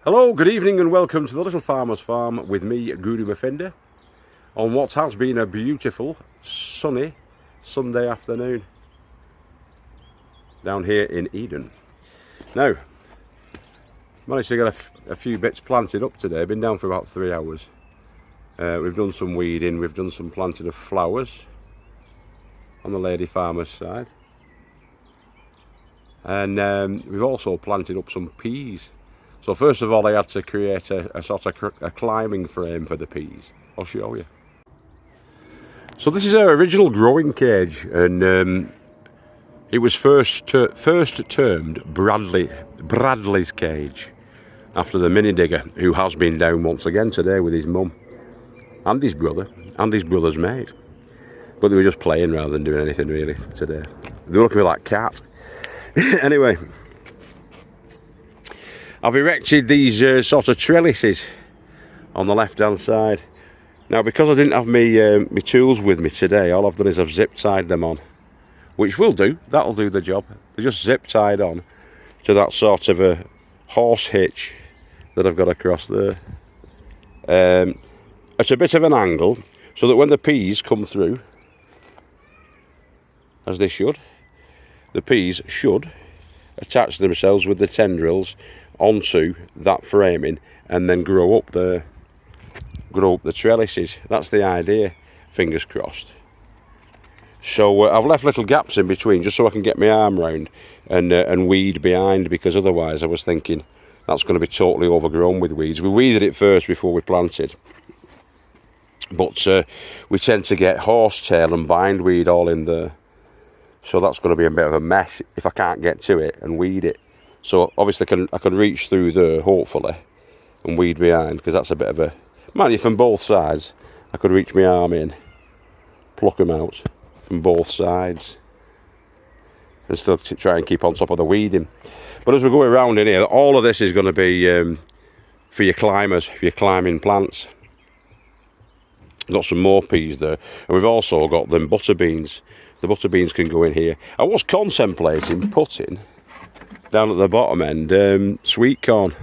Hello, good evening and welcome to the Little Farmer's Farm with me, Guru Mafinda, on what has been a beautiful, sunny Sunday afternoon down here in Eden. Now, managed to get a few bits planted up today. Been down for about 3 hours. We've done some weeding, we've done some planting of flowers on the lady farmer's side, and we've also planted up some peas. So first of all, I had to create a sort of a climbing frame for the peas. I'll show you. So this is our original growing cage, and it was first termed Bradley's cage, after the mini digger, who has been down once again today with his mum and his brother and his brother's mate. But they were just playing rather than doing anything really today. They were looking like cat. Anyway, I've erected these sort of trellises on the left hand side. Now, because I didn't have my tools with me today, all I've done is I've zip tied them on, which will do, that'll do the job. They're just zip tied on to that sort of a horse hitch that I've got across there. At a bit of an angle, so that when the peas come through, as they should, the peas should attach themselves with the tendrils onto that framing and then grow up the trellises. That's the idea, fingers crossed. So I've left little gaps in between just so I can get my arm round and weed behind, because otherwise I was thinking that's going to be totally overgrown with weeds. We weeded it first before we planted, but we tend to get horsetail and bindweed all in there, so that's going to be a bit of a mess if I can't get to it and weed it. So obviously I can reach through there, hopefully, and weed behind, because that's a bit of a... Mind you, from both sides, I could reach my arm in, pluck them out from both sides, and still try and keep on top of the weeding. But as we go around in here, all of this is going to be for your climbers, for your climbing plants. Got some more peas there, and we've also got them butter beans. The butter beans can go in here. I was contemplating putting down at the bottom end sweet corn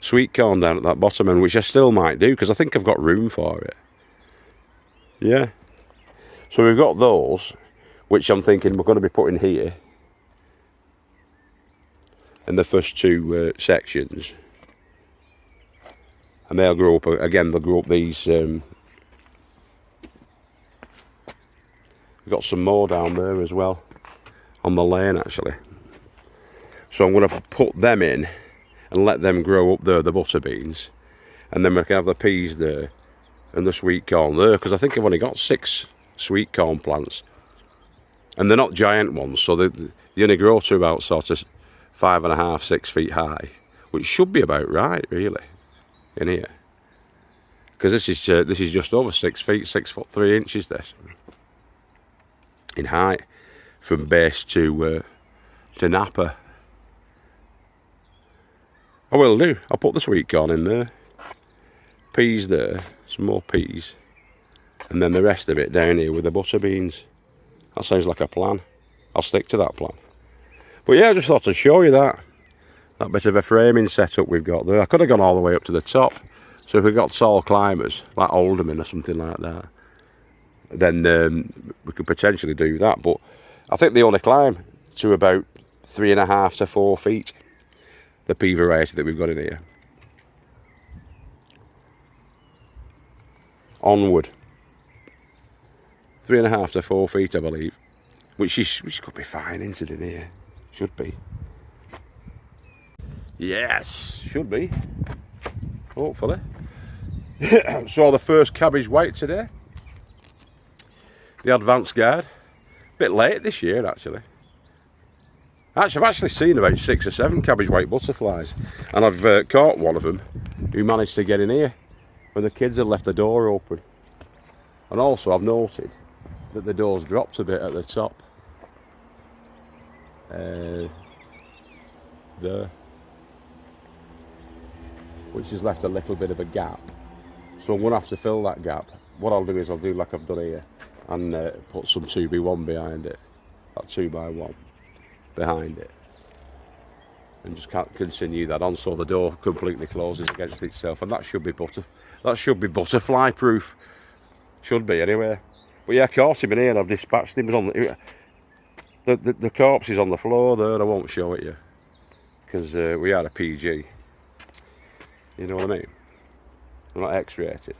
down at that bottom end, which I still might do because I think I've got room for it. Yeah, so we've got those, which I'm thinking we're going to be putting here in the first two sections, and they'll grow up again. They'll grow up these. We've got some more down there as well on the lane actually. So I'm going to put them in and let them grow up there, the butter beans, and then we can have the peas there and the sweet corn there, because I think I've only got 6 sweet corn plants, and they're not giant ones, so they only grow to about sort of 5.5, 6 feet high, which should be about right really in here, because this is just over 6 feet, 6 foot 3 inches this in height from base to napper. I will do. I'll put the sweet corn in there, peas there, some more peas, and then the rest of it down here with the butter beans. That sounds like a plan. I'll stick to that plan. But yeah, I just thought I'd show you that bit of a framing setup we've got there. I could have gone all the way up to the top. So if we've got tall climbers, like aldermen or something like that, then we could potentially do that. But I think they only climb to about 3.5 to 4 feet. The pea variety that we've got in here. Onward. 3.5 to 4 feet, I believe. Which could be fine, isn't it, in here? Should be. Yes, should be. Hopefully. Saw the first cabbage white today. The advance guard. Bit late this year, actually. I've actually seen about 6 or 7 cabbage white butterflies, and I've caught one of them who managed to get in here when the kids had left the door open. And also I've noted that the door's dropped a bit at the top. There. Which has left a little bit of a gap. So I'm going to have to fill that gap. What I'll do is I'll do like I've done here and put some 2x1 behind it. That 2x1. Behind it, and just can't continue that on, so the door completely closes against itself, and that should be butterfly proof. Should be anyway. But yeah, I caught him in here and I've dispatched him. He was on the corpse is on the floor there. I won't show it you because we are a PG. You know what I mean? We're not X-rated.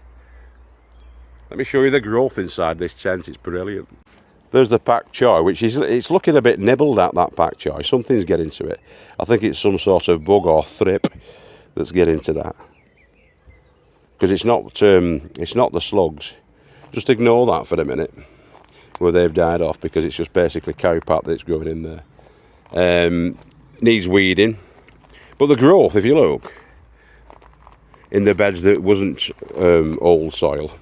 Let me show you the growth inside this tent. It's brilliant. There's the pak choy, which is, it's looking a bit nibbled at, that pak choy. Something's getting to it. I think it's some sort of bug or thrip that's getting to that. Because it's not the slugs. Just ignore that for a minute, where they've died off, because it's just basically cowpat that's growing in there. Needs weeding. But the growth, if you look, in the beds that wasn't old soil,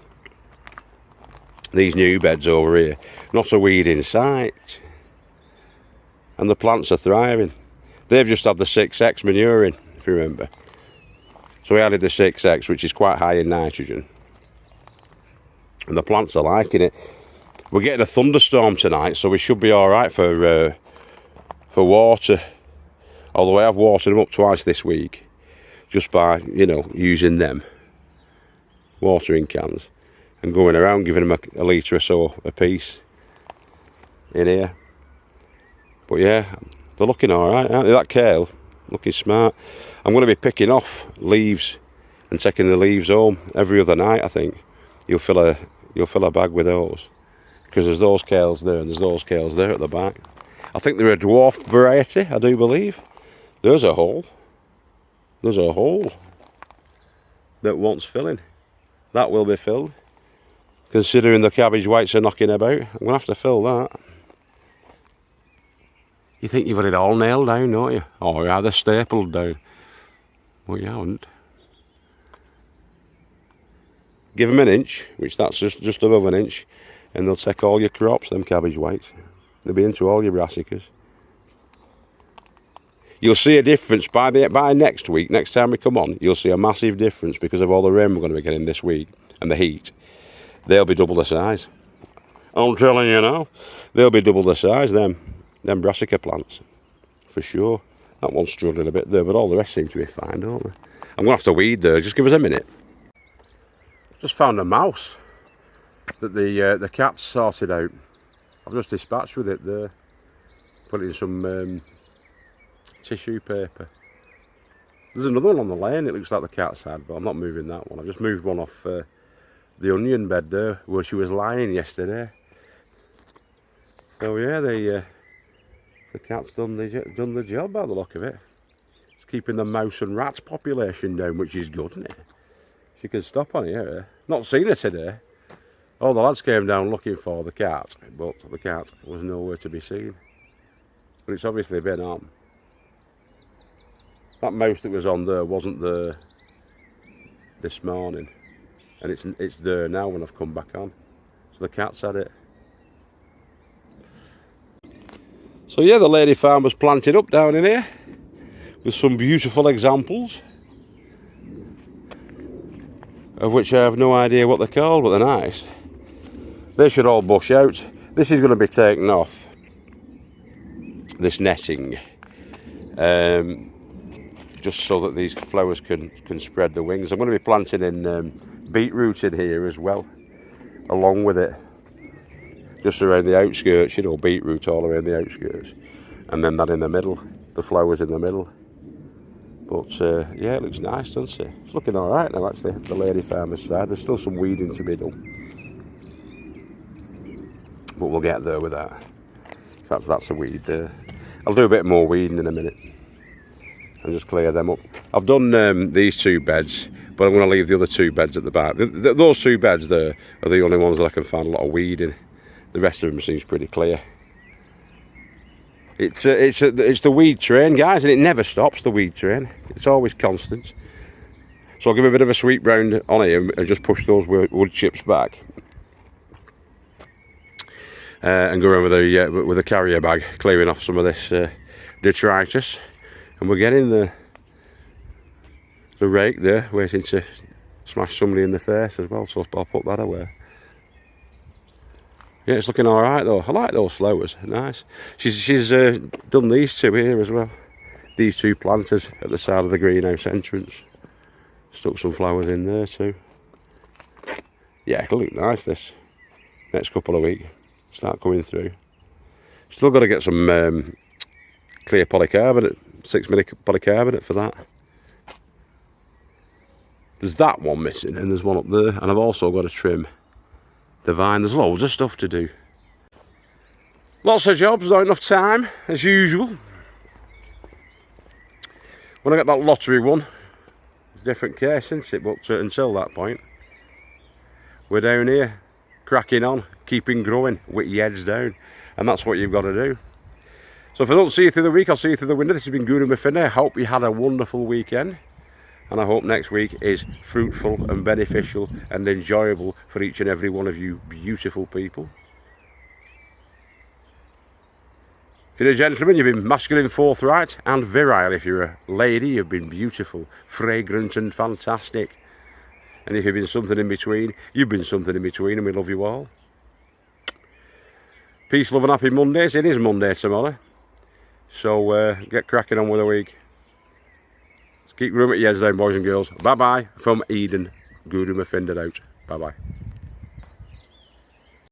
these new beds over here, not a weed in sight. And the plants are thriving. They've just had the 6X manure in, if you remember. So we added the 6X, which is quite high in nitrogen. And the plants are liking it. We're getting a thunderstorm tonight, so we should be alright for water. Although I have watered them up twice this week, just by, you know, using them watering cans and going around giving them a litre or so a piece in here. But yeah, they're looking alright, aren't they? That kale, looking smart. I'm going to be picking off leaves and taking the leaves home every other night, I think. You'll fill a bag with those. Because there's those kales there and there's those kales there at the back. I think they're a dwarf variety, I do believe. There's a hole. There's a hole that wants filling. That will be filled. Considering the cabbage whites are knocking about, I'm going to have to fill that. You think you've got it all nailed down, don't you? Oh yeah, they're stapled down. Well, you haven't. Give them an inch, which that's just above an inch, and they'll take all your crops, them cabbage whites. They'll be into all your brassicas. You'll see a difference by next week, next time we come on, you'll see a massive difference because of all the rain we're going to be getting this week and the heat. They'll be double the size. I'm telling you now, they'll be double the size, them brassica plants, for sure. That one's struggling a bit there, but all the rest seem to be fine, don't they? I'm going to have to weed there, just give us a minute. Just found a mouse that the cat's sorted out. I've just dispatched with it there. Put it in some tissue paper. There's another one on the lane, it looks like the cat's had, but I'm not moving that one. I've just moved one off the onion bed there, where she was lying yesterday. So yeah, the cat's done the job by the look of it. It's keeping the mouse and rat population down, which is good, isn't it? She can stop on here. Not seen her today. All the lads came down looking for the cat, but the cat was nowhere to be seen. But it's obviously been on. That mouse that was on there wasn't there this morning, and it's there now when I've come back on. So the cat's had it. So yeah, the lady farmer's planted up down in here with some beautiful examples, of which I have no idea what they're called, but they're nice. They should all bush out. This is going to be taken off, this netting, just so that these flowers can spread the wings. I'm going to be planting in beetroot in here as well, along with it, just around the outskirts, you know, beetroot all around the outskirts, and then that in the middle, the flowers in the middle. But yeah, it looks nice, doesn't it? It's looking alright now, actually, the lady farmer's side. There's still some weeding to be done, but we'll get there with that. In fact, that's a weed there. I'll do a bit more weeding in a minute and just clear them up. I've done these two beds, but I'm going to leave the other two beds at the back. Those two beds there are the only ones that I can find a lot of weed in. The rest of them seems pretty clear. It's the weed train, guys, and it never stops, the weed train. It's always constant. So I'll give a bit of a sweep round on here and just push those wood chips back. And go around with a carrier bag, clearing off some of this detritus. And we're getting the rake there, waiting to smash somebody in the face as well, so I'll put that away. Yeah, it's looking alright though. I like those flowers, nice. She's done these two here as well. these two planters at the side of the greenhouse entrance. Stuck some flowers in there too. Yeah, it'll look nice this next couple of weeks. Start coming through. Still got to get some clear polycarbonate, 6mm polycarbonate for that. There's that one missing and there's one up there, and I've also got to trim the vine. There's loads of stuff to do. Lots of jobs, not enough time, as usual. When I get that lottery one, different case, isn't it? But until that point, we're down here, cracking on, keeping growing with your heads down. And that's what you've got to do. So if I don't see you through the week, I'll see you through the window. This has been Guru Murfinda. I hope you had a wonderful weekend. And I hope next week is fruitful and beneficial and enjoyable for each and every one of you beautiful people. If you're a gentleman, you've been masculine, forthright and virile. If you're a lady, you've been beautiful, fragrant and fantastic. And if you've been something in between, you've been something in between, and we love you all. Peace, love and happy Mondays. It is Monday tomorrow. So get cracking on with the week. Keep room at your heads down, boys and girls. Bye-bye from Eden. Guru Murfinda out. Bye-bye.